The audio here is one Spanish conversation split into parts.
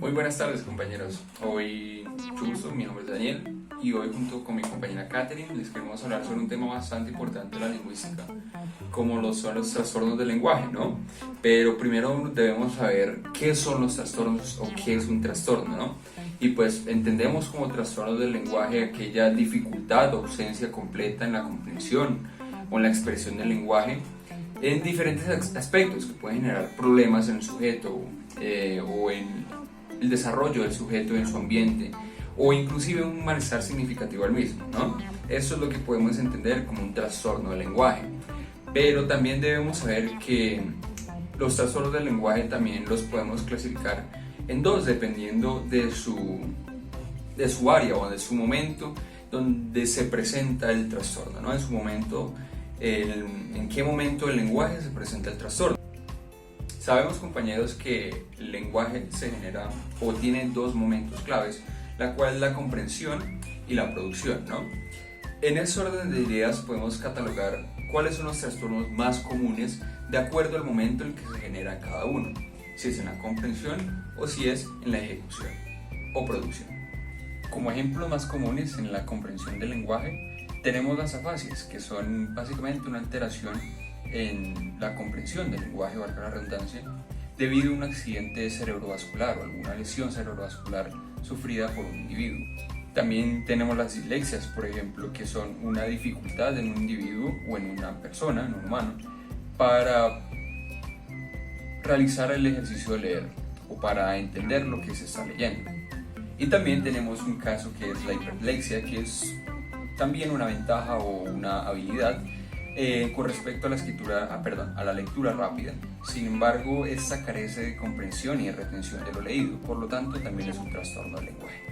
Muy buenas tardes, compañeros. Hoy, mucho gusto, mi nombre es Daniel y hoy junto con mi compañera Katherine les queremos hablar sobre un tema bastante importante de la lingüística, como son los trastornos del lenguaje, ¿no? Pero primero debemos saber qué son los trastornos o qué es un trastorno, ¿no? Y pues entendemos como trastornos del lenguaje aquella dificultad o ausencia completa en la comprensión o en la expresión del lenguaje en diferentes aspectos que pueden generar problemas en el sujeto o en el desarrollo del sujeto en su ambiente o inclusive un malestar significativo al mismo, ¿no? Eso es lo que podemos entender como un trastorno del lenguaje. Pero también debemos saber que los trastornos del lenguaje también los podemos clasificar en dos dependiendo de su área o de su momento donde se presenta el trastorno, ¿no? En su momento, en qué momento del lenguaje se presenta el trastorno. Sabemos, compañeros, que el lenguaje se genera o tiene dos momentos claves, la cual es la comprensión y la producción, ¿no? En ese orden de ideas podemos catalogar cuáles son los trastornos más comunes de acuerdo al momento en que se genera cada uno, si es en la comprensión o si es en la ejecución o producción. Como ejemplos más comunes en la comprensión del lenguaje tenemos las afasias, que son básicamente una alteración en la comprensión del lenguaje, valga la redundancia, debido a un accidente cerebrovascular o alguna lesión cerebrovascular sufrida por un individuo. También tenemos las dislexias, por ejemplo, que son una dificultad en un individuo o en una persona, en un humano, para realizar el ejercicio de leer o para entender lo que se está leyendo. Y también tenemos un caso que es la hiperlexia, que es también una ventaja o una habilidad con respecto a la a la lectura rápida. Sin embargo, esta carece de comprensión y de retención de lo leído, por lo tanto también es un trastorno del lenguaje.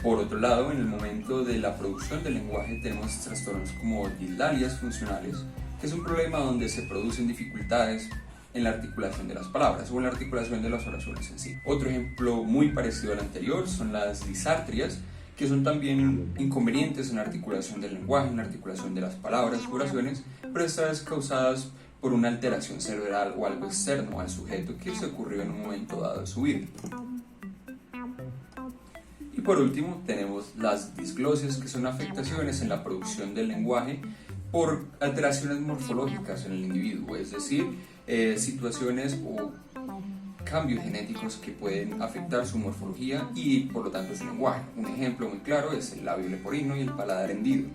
Por otro lado, en el momento de la producción del lenguaje tenemos trastornos como dislalias funcionales, que es un problema donde se producen dificultades en la articulación de las palabras o en la articulación de las oraciones en sí. Otro ejemplo muy parecido al anterior son las disartrias, que son también inconvenientes en la articulación del lenguaje, en la articulación de las palabras u oraciones, pero estas vez causadas por una alteración cerebral o algo externo al sujeto que se ocurrió en un momento dado de su vida. Y por último tenemos las disglosias, que son afectaciones en la producción del lenguaje por alteraciones morfológicas en el individuo, es decir, situaciones o cambios genéticos que pueden afectar su morfología y por lo tanto su lenguaje. Un ejemplo muy claro es el labio leporino y el paladar hendido.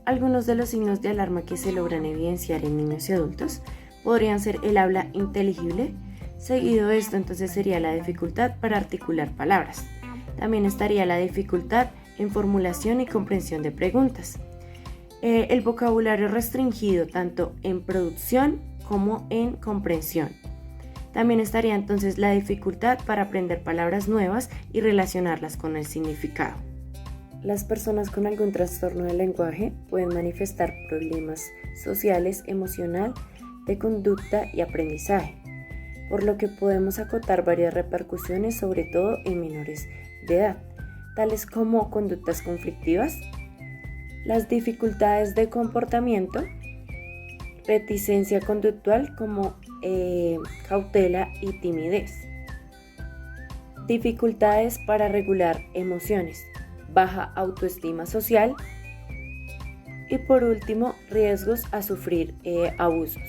Algunos de los signos de alarma que se logran evidenciar en niños y adultos podrían ser el habla inteligible. Seguido de esto, entonces sería la dificultad para articular palabras. También estaría la dificultad en formulación y comprensión de preguntas. El vocabulario restringido tanto en producción como en comprensión. También estaría entonces la dificultad para aprender palabras nuevas y relacionarlas con el significado. Las personas con algún trastorno del lenguaje pueden manifestar problemas sociales, emocional, de conducta y aprendizaje, por lo que podemos acotar varias repercusiones, sobre todo en menores de edad, tales como conductas conflictivas, las dificultades de comportamiento, reticencia conductual como cautela y timidez, dificultades para regular emociones, baja autoestima social y por último riesgos a sufrir abusos.